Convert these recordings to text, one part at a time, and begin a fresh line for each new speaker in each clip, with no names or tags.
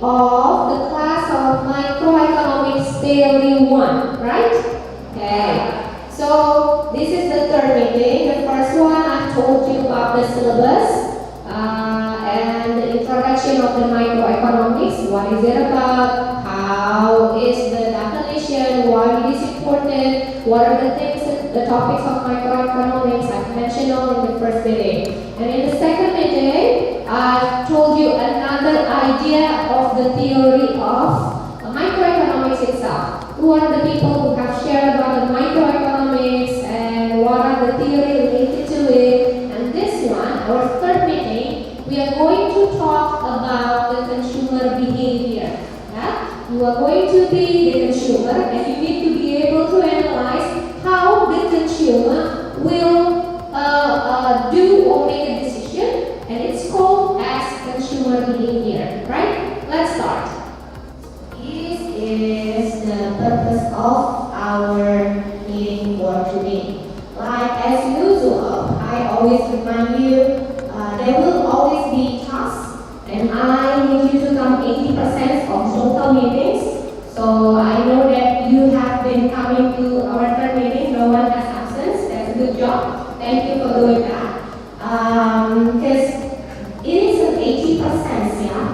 of the class of Microeconomics Theory 1, right? Okay. So this is the third meeting. The first one I told you about the syllabus and the introduction of the microeconomics. What is it about? How is the definition? Why it is important? What are the things, the topics of microeconomics I've mentioned all in the first meeting. And in the second meeting, I told you another idea of the theory of microeconomics itself. Who are the people who have shared about the microeconomics and what are the theory related to it? And this one, our third meeting, we are going to talk about the consumer behavior. Yeah? You are going to be the consumer and you need to be able to analyze how the consumer will do or make a decision, and it's called as consumer behavior, right? Let's start. This is the purpose of our meeting for today. Like as usual, I always remind you, there will always be tasks, and I need you to come 80% of total meetings. So I know that you have been coming to our third meeting, no one has absence, that's a good job. Thank you for doing that. Because it is an 80%, yeah.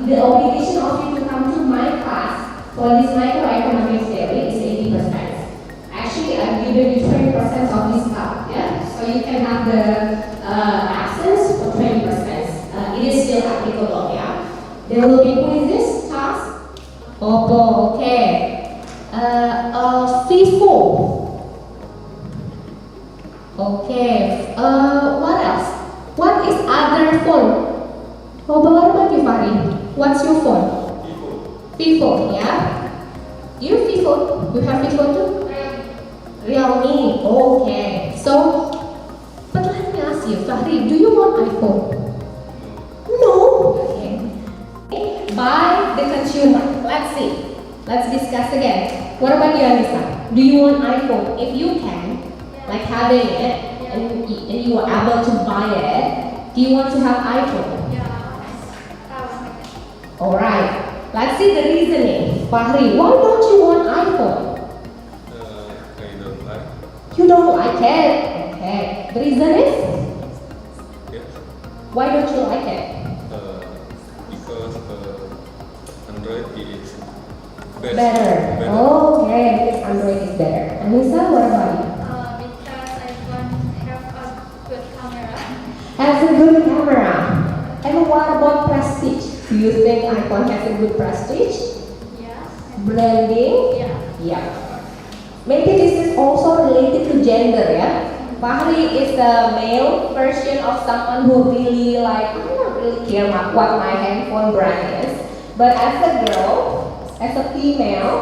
The obligation of you to come to my class for this microeconomics theory is 80%. Actually, I've given you 20% of this stuff, yeah. So you can have the absence for 20%. It is still applicable, yeah. There will be quizzes, tasks. Oppo, okay. FIFO. Okay, what else? What is other phone? What about you, Fahri? What's your phone? FIFO, yeah? You FIFO? You have FIFO too? Realme, okay. So, but let me ask you, Fahri, do you want iPhone? No? Okay. By the consumer. Let's see. Let's discuss again. What about you, Anissa? Do you want iPhone? If you can, like having it, and you are able to buy it, do you want to have iPhone?
Yeah.
Alright, let's see the reasoning. Fahri, why don't you want iPhone?
I don't like.
You don't like it? Okay. The reason is?
Yes.
Why don't you like it?
Because Android is best.
Better. Okay, because Android is better. Anissa, what about you?
Because iPhone have a good camera.
Has a good camera. And what about prestige? Do you think iPhone has a good prestige?
Yeah.
Branding?
Yeah.
Yeah. Maybe this is also related to gender, yeah? Fahri is the male version of someone who really like, I don't really care what my handphone brand is. But as a girl, as a female,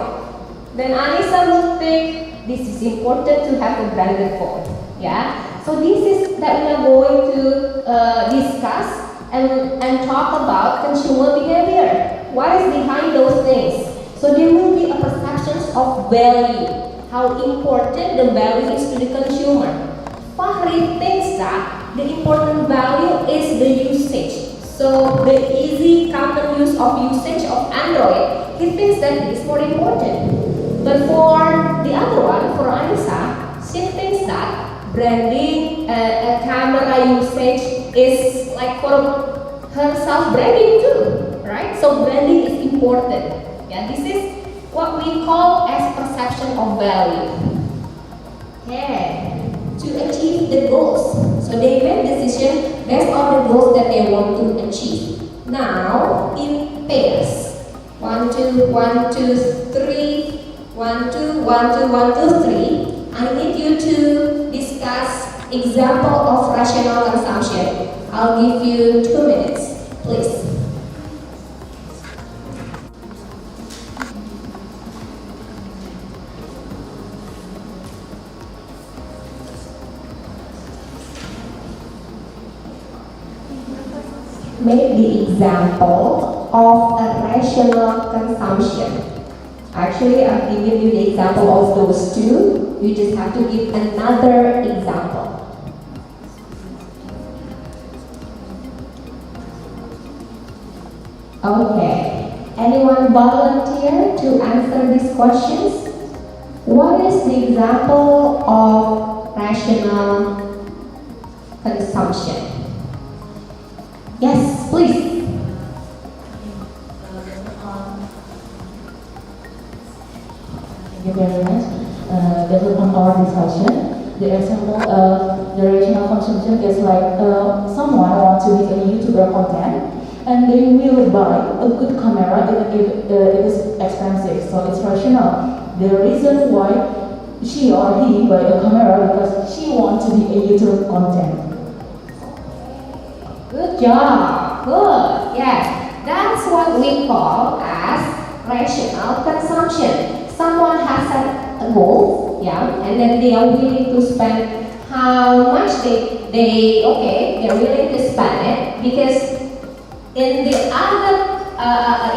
then Anissa will think this is important to have a branded phone. Yeah? So this is that we are going to discuss and talk about consumer behavior. What is behind those things? So there will be a perception of value, how important the value is to the consumer. Fahri thinks that the important value is the usage. So the easy common use of usage of Android, he thinks that it is more important. But for the other one, for Anissa, she thinks that branding, camera usage is like for her self-branding too, right? So branding is important. Yeah, this is what we call as perception of value. Okay. To achieve the goals. So they make decisions based on the goals that they want to achieve. Now, in pairs. 1, 2, 1, 2, 3. 1, 2, 1, 2, 1, 2, 3. I need you to discuss example of rational consumption. I'll give you 2 minutes, please. Make the example of a rational consumption. Actually, I've given you the example of those two. You just have to give another example. Okay. Anyone volunteer to answer these questions? What is the example of rational consumption? Yes, please.
Thank you very much. Based on our discussion, the example of the rational consumption is like someone wants to make a YouTuber content and they will buy a good camera even if it is expensive, so it's rational. The reason why she or he buy a camera because she wants to be a YouTube content.
Good job. Good. Yes. That's what we call as rational consumption. Someone has a goal, yeah, and then they are willing to spend how much they're willing to spend it, because in the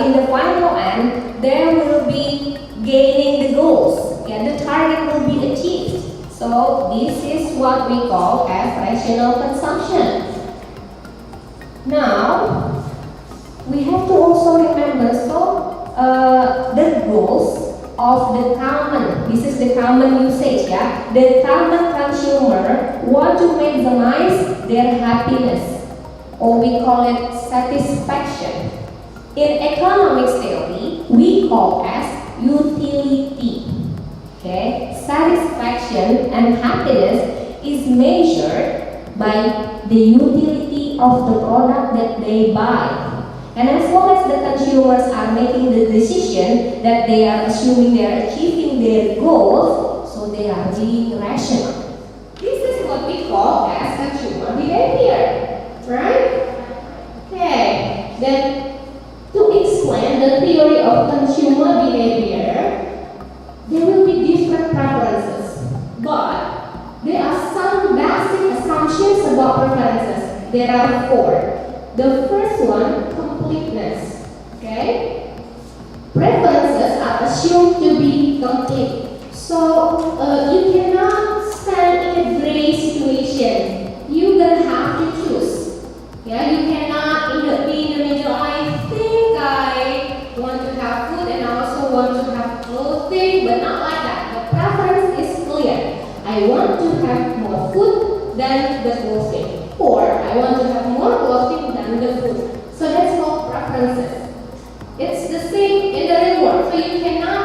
in the final end there will be gaining the goals, yeah, the target will be achieved. So this is what we call as rational consumption. Now we have to also remember, the goals of the common, this is the common usage, yeah, the common consumer want to maximize their happiness, or we call it satisfaction. In economics theory, we call as utility. Okay, satisfaction and happiness is measured by the utility of the product that they buy. And as long as the consumers are making the decision that they are assuming they are achieving their goals, so they are being rational. This is what we call as consumer behavior, right? Okay, then to explain the theory of consumer behavior, there will be different preferences, but there are some basic assumptions about preferences. There are 4. The first one, completeness. Okay? Preferences are assumed to be complete. So you cannot stand in a gray situation. You're gonna have to choose. Yeah, you cannot be in the middle. I think I want to have food and I also want to have clothing, but not like that. The preference is clear. I want to have more food than the clothing, or I want to have more clothing than the food. So that's called preferences. It's the same in the real world. So you cannot,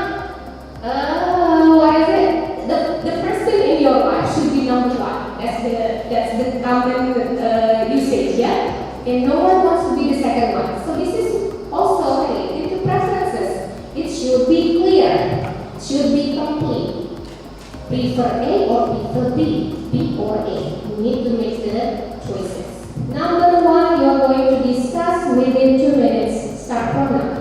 the person in your life should be number 1. That's the common usage, yeah? And no one wants to be the second one. So this is also related to preferences. It should be clear, should be complete. Prefer A or prefer B or A. You need to make the choices. Number 1, you are going to discuss within 2 minutes. Start from now.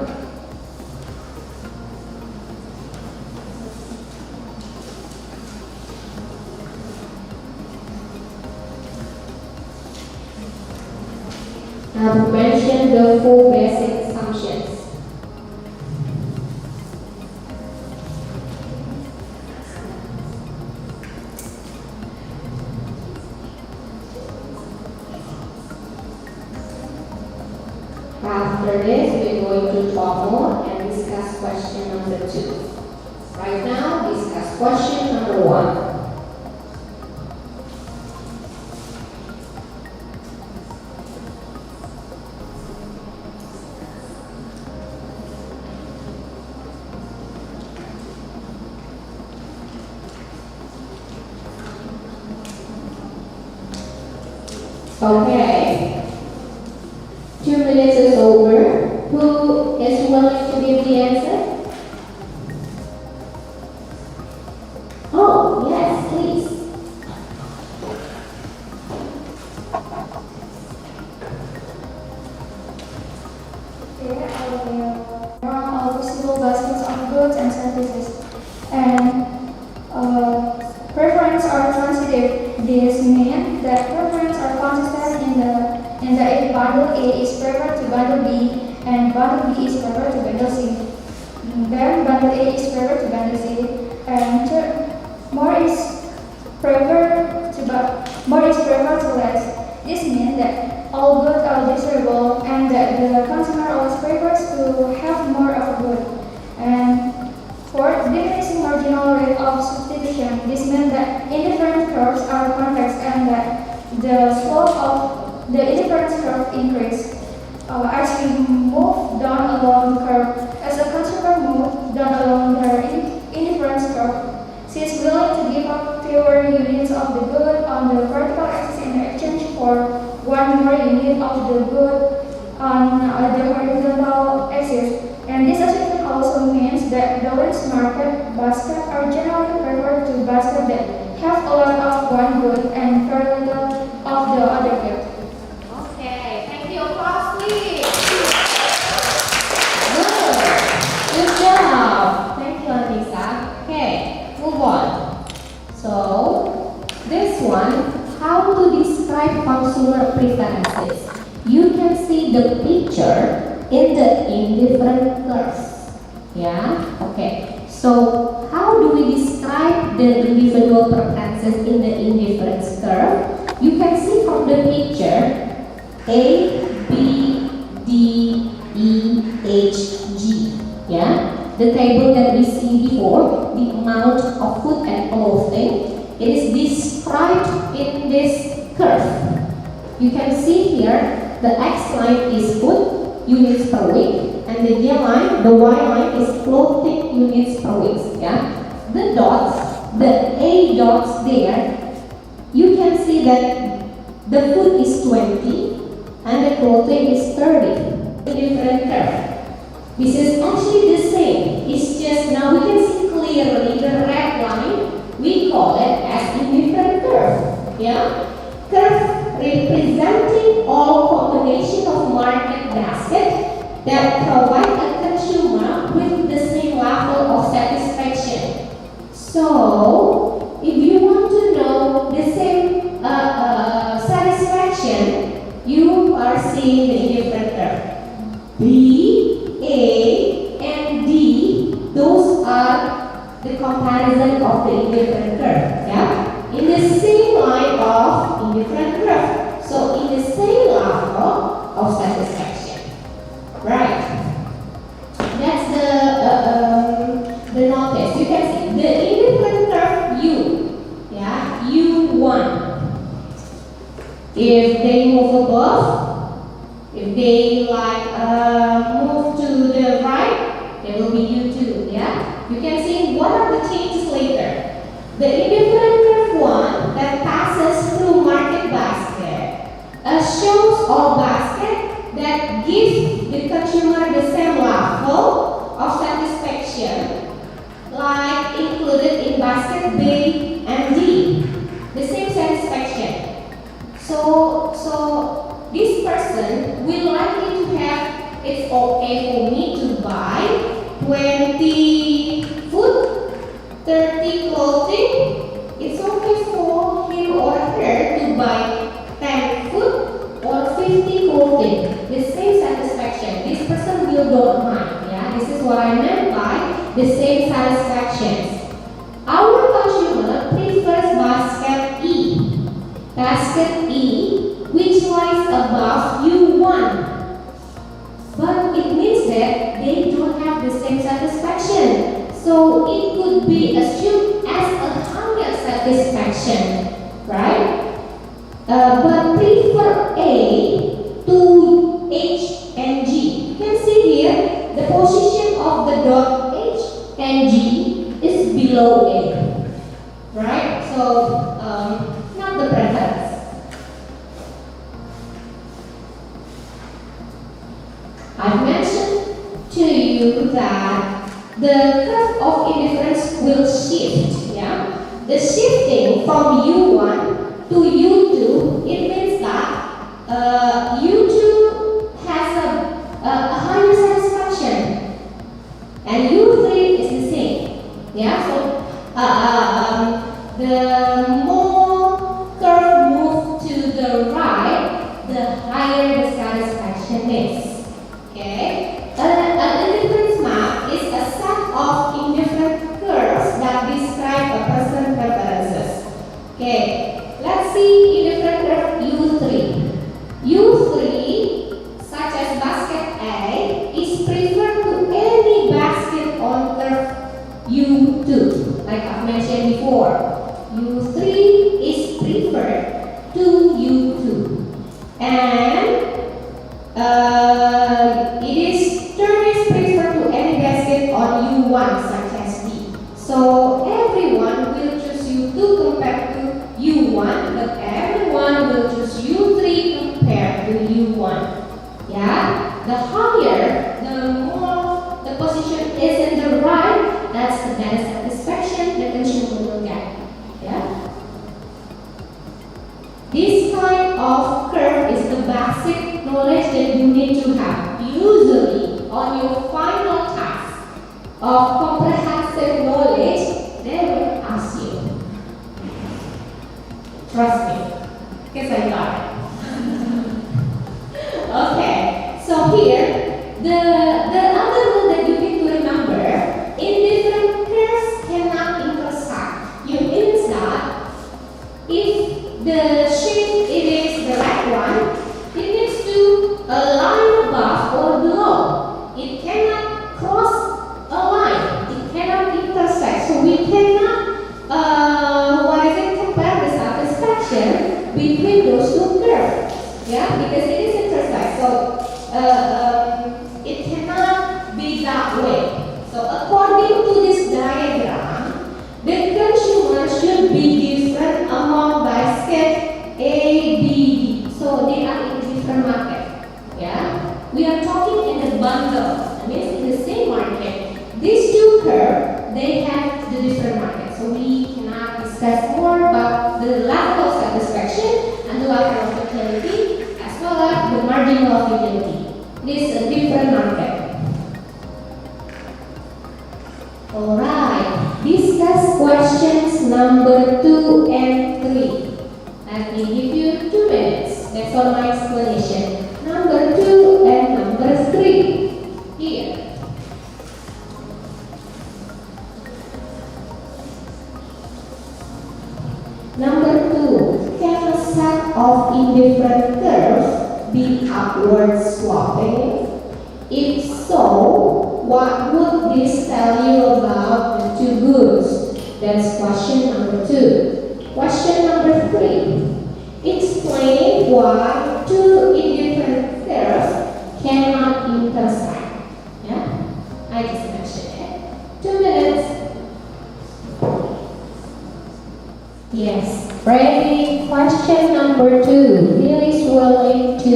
I've mentioned the 4 basic assumptions. After this, we're going to talk more and discuss question number 2. Right now, discuss question number 1. Okay. 2 minutes is over. Who is willing to give the answer? Oh, yes, please.
There are possible baskets of goods and services, and preference are transitive. This means that preference are consistent in the if bundle A is preferred to bundle B and bundle B is preferred to bundle C. Then bundle A is preferred to bundle C, and more is preferred to less. This means that all goods are desirable and that the consumer always prefers to have more This means that indifferent curves are convex and that the slope of the indifference curve increase as you move down along the curve. As the consumer moves down along the indifference curve, she is willing to give up fewer units of the good on the vertical axis in exchange for one more unit of the good on the horizontal axis. And this assumption also means that balanced market baskets are generally preferred to baskets that have a lot of one good and very little of the other good.
Okay, thank you, Ukhti. Good job. Thank you, Anissa. Okay, move on. So, this one, how to describe consumer preferences. You can see the picture in the indifferent curves. Yeah, okay. So, how do we describe the individual preferences in the indifference curve? You can see from the picture A, B, D, E, H, G. Yeah, the table that we see before, the amount of food and clothing, it is described in this curve. You can see here the X line is food units per week, and the Y line, is clothing units per week. Yeah, the dots, the A dots there, you can see that the food is 20 and the clothing is 30. Different curve. This is actually the same. It's just now we can see clearly the red line. We call it as indifferent curve. Yeah, curve representing all combination of market basket that provide a consumer with the same level of satisfaction. So, if you want to know the same satisfaction, you are seeing the indifferent curve. B, A, and D, those are the comparison of the indifferent curve. Yeah, in the same line of indifferent curve. So, in the same level of satisfaction. Right. That's the notice. You can see the indifferent curve U. Yeah, U1. If they move above, if they move to the right, there will be U2. Yeah, you can see what are the changes later. The indifferent curve 1 that passes through market basket shows all basket that gives the consumer the same level of satisfaction, like included in basket B and D, the same satisfaction. So this person will likely to have, it's okay for me to buy 20 food, 30 clothing. It's okay for him or her to buy 10 food or 50 clothing. The same satisfaction. This person will don't mind. Yeah, this is what I meant by the same satisfactions. Our consumer prefers basket E. Basket E, which lies above U1. But it means that they don't have the same satisfaction. So it could be assumed as a higher satisfaction, right? But prefer A to H and G. You can see here the position of the dot H and G is below A, right? So not the preference. I've mentioned to you that the curve of indifference will shift. Yeah, the shifting from U1 to U2, it means that U2 has a higher satisfaction, and U3 is the same. Yeah, so the more curve move to the right, the higher the satisfaction is. Okay, an indifference map is a set of indifferent curves that describe a person's preferences. Okay, let's see indifferent curve U3. U3, such as basket A, is preferred to any basket on curve U2, like I've mentioned before. So everyone will choose U2 compared to U1, but everyone will choose U3 compared to U1. Yeah, the higher, the more the position is in the right, that's the better satisfaction the consumer will get. Yeah. This kind of curve is the basic knowledge that you need to have. Usually, on your final task of comprehensive knowledge, they will ask you. Trust me, because I got it. Okay, so here, the other rule that you need to remember, indifferent curves cannot intersect. You means that if the shape it is the right one, it needs to align above or below. It cannot cross a line. It cannot intersect. So we cannot compare the satisfaction between those two curves. Yeah, because it is intersect. So it cannot be that way. So according to this diagram, the consumer should be different among basket A, B, D. So they are in different market. Yeah, we are talking in the bundle. That means in the same market. These two curves, they have the different market. So we cannot discuss more about the level of satisfaction and the level of utility as well as the marginal of utility. This is a different market. Alright, discuss questions number 2 and 3. Let me give you 2 minutes. That's all my explanation. Number 2 and number 3. Here. Number 2. Can a set of indifferent curves be upward sloping? If so, what would this tell you about the two goods? That's question number 2. Question number 3. Explain why two indifferent curves cannot intersect. Yeah, I just mentioned it. 2 minutes. Yes, ready. Question number 2. Who is willing to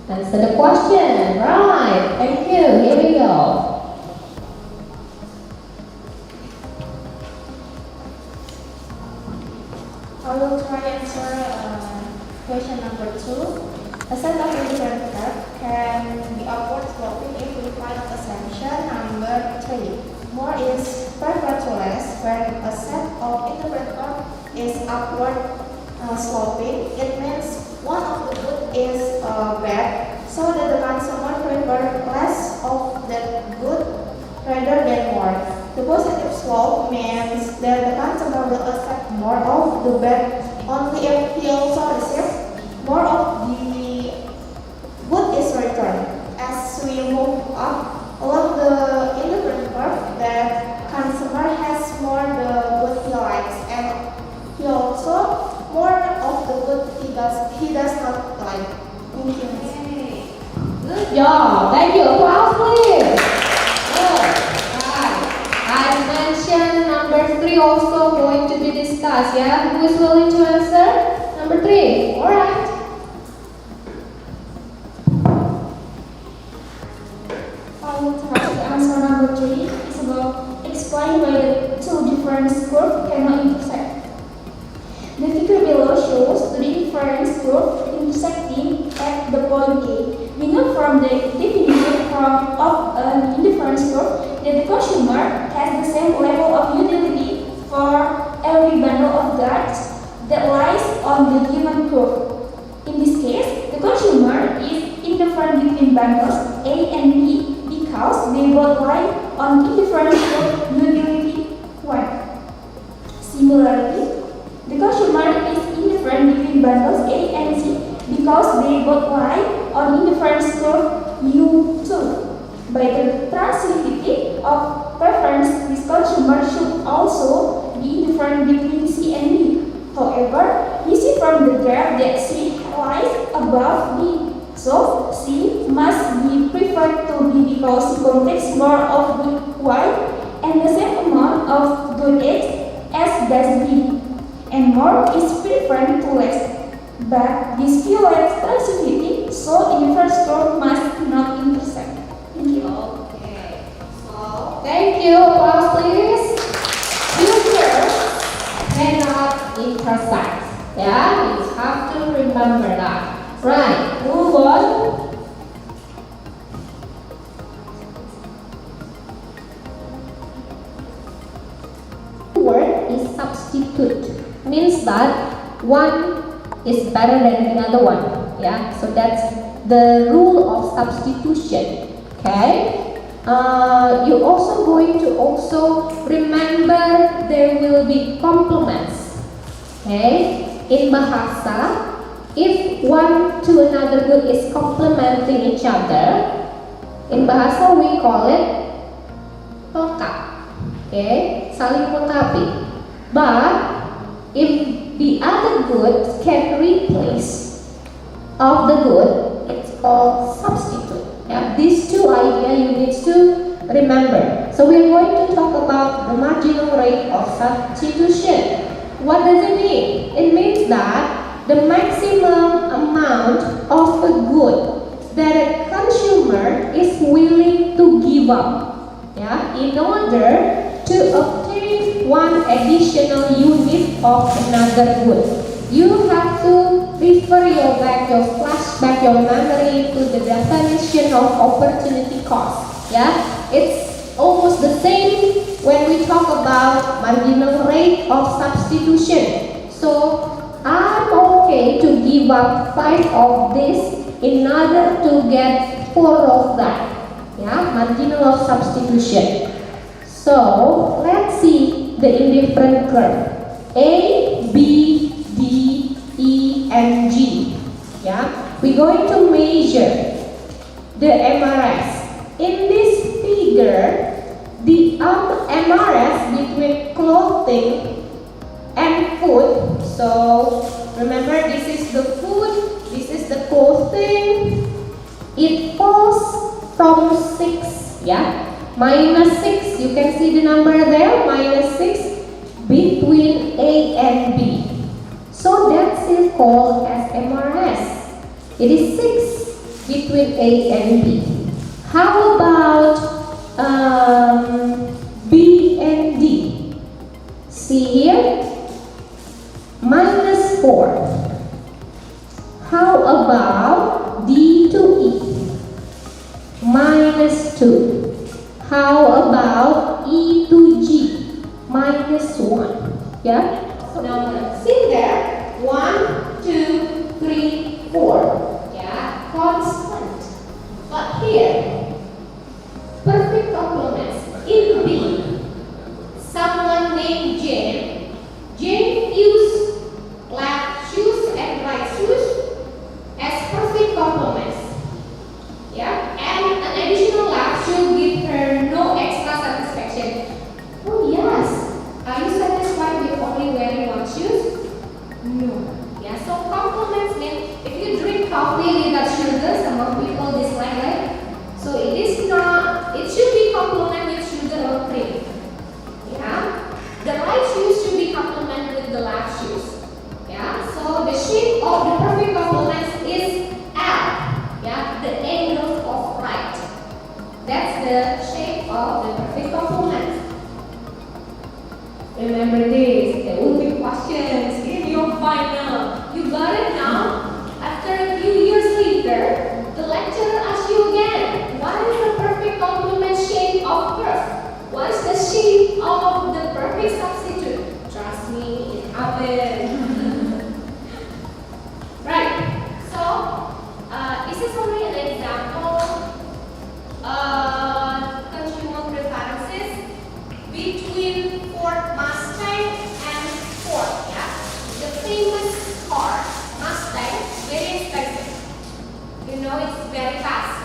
answer the question? Right, thank you. Here we go.
I will try answer question number 2. A set of indifferent curves can be upward sloping if we find assumption number 3. More is preferred to less. When a set of indifferent curves is upward sloping, it means one of the good is bad, so that the consumer prefer less of that good rather than more. The positive slope means that the consumer will accept more of the bad only if he also receives more of the good is returned. As we move up along the indifferent curve, the consumer has more the good he likes, and he also more of the good he does not like. Thank you.
Good job. Thank you. Applause, please. Good. Right. I mentioned number 3 also going to be discussed. Yeah, who is willing to answer? Number 3. All right.
I will try to answer number 3. It's about explain why the two different curves cannot intersect. The figure below shows the difference curve intersecting at the point A. We know from the definition of an indifference curve that the consumer has the same level of utility for every bundle of goods that lies on the given curve. In this case, the consumer is indifferent between bundles A and B because they both lie on indifferent curve utility 1. Similarly, the consumer is indifferent between bundles A and C because they both lie on indifference curve U2. By the transitivity of preference, this consumer should also be indifferent between C and D. However, we see from the graph that C lies above D. So, C must be preferred to B because it contains more of the Y and the same amount of good X as does B, and more is preferred to less. But this violates transitivity, so inverse curve must not intersect. Thank you.
Okay. So, thank you. Applause, please. Users cannot intersect. Yeah, you have to remember that. Right. Move on. Word is substitute. Means that one is better than the other one. Yeah. So that's the rule of substitution. Okay. You also going to also remember there will be complements. Okay. In bahasa, if one to another good is complementing each other, in bahasa we call it pelengkap. Okay, saling melengkapi. But if the other good can replace of the good, it's called substitute. Yeah, these two ideas you need to remember. So we're going to talk about the marginal rate of substitution. What does it mean? It means that the maximum amount of a good that a consumer is willing to give up, yeah, in order to obtain one additional unit of another good. You have to refer your flashback, your memory to the definition of opportunity cost. Yeah, it's almost the same when we talk about marginal rate of substitution. So I'm okay to give up 5 of this in order to get 4 of that. Yeah, marginal of substitution. So let's see the indifferent curve. A, B, D, E, and G. Yeah, we're going to measure the MRS. In this figure, the MRS between clothing and food. So remember, this is the food, this is the clothing. It falls from 6. Yeah, -6. You can see the number there, -6 between A and B. So that's it called as MRS. It is 6 between A and B. How about B and D? See here, -4. How about D to E? -2. How about E to G? -1. Yeah? Now see there, 1, 2, 3, 4. Yeah, constant. But here, perfect complements. In B, someone named Jane. Jane used left shoes and right shoes as perfect complements. Yeah, and an additional left shoe give her no extra satisfaction. Oh yes, are you satisfied with only wearing one shoes? No. Yeah, so complements mean if you drink coffee without sugar, some people dislike that. So it is not, it should be complement with sugar or cream. Yeah, the right shoes should be complement with the left shoes. Yeah, so the shape of the perfect complements is L. Yeah, the angle of right. That's the shape of the perfect complement. Remember this, there will be questions in your final. You got it now? After a few years later, the lecturer asks you again, what is the perfect complement shape of curve? What is the shape of the perfect substitute? Trust me, it happens. Right, so this is only an example consumer preferences between Ford Mustang and Ford. Yeah, the famous car Mustang, very expensive. You know, it's very fast.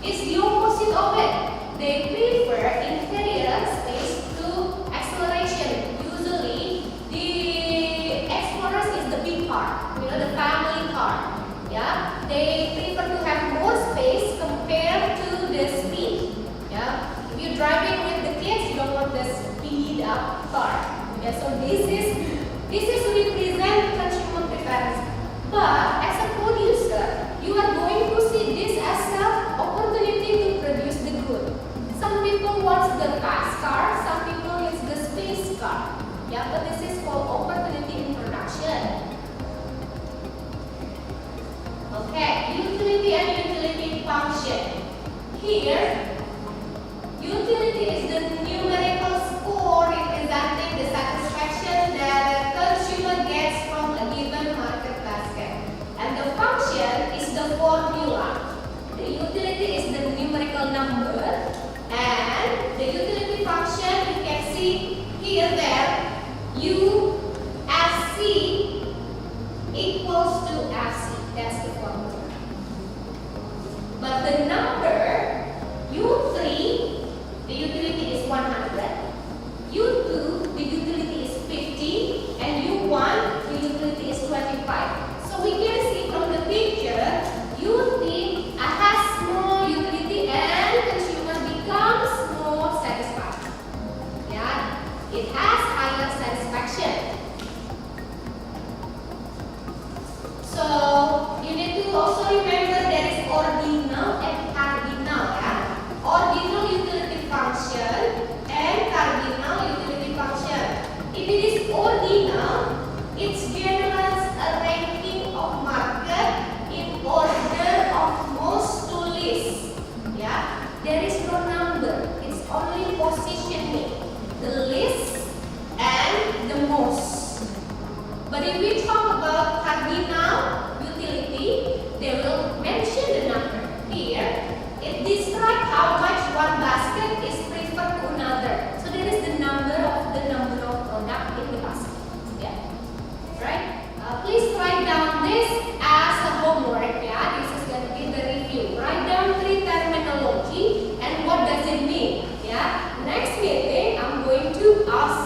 is the opposite of it. They prefer inferior space to acceleration. Usually, the Explorers is the big car, you know, the family car. Yeah, they prefer to have more space compared to the speed. Yeah, if you're driving with the kids, you don't want the speed up car. Yeah, so this is represent consumer preference. But as a producer, you are going to see this as an opportunity to produce the good. Some people want the fast car, some people it's the space car. Yeah, but this is called opportunity in production. Okay, utility and utility function. Here, utility is the numerical score representing the satisfaction that a consumer gets from a given market basket. And the function is the formula. The utility is the numerical number. And the utility function, you can see here that U FC equals to FC. That's the formula. But the number U3, the utility is 100. U2, the utility is 50. And U1, the utility is 25. So we can see from the picture, U3 has more utility and consumer becomes more satisfied. Yeah, it has higher satisfaction. So you need to also remember there is ordinal and cardinal. Yeah, ordinal utility function and cardinal utility function. If it is ordinal, it generates a ranking of market in order of most to least. Yeah, there is no number. It's only positioning, the least and the most. But if we talk about cardinal utility, they will mention the number. Here, it describes how much one basket is preferred to another. So there is the number of product in the basket. Yeah, right? Please write down this as a homework. Yeah, this is going to be the review. Write down 3 terminology and what does it mean. Yeah, next meeting I'm going to ask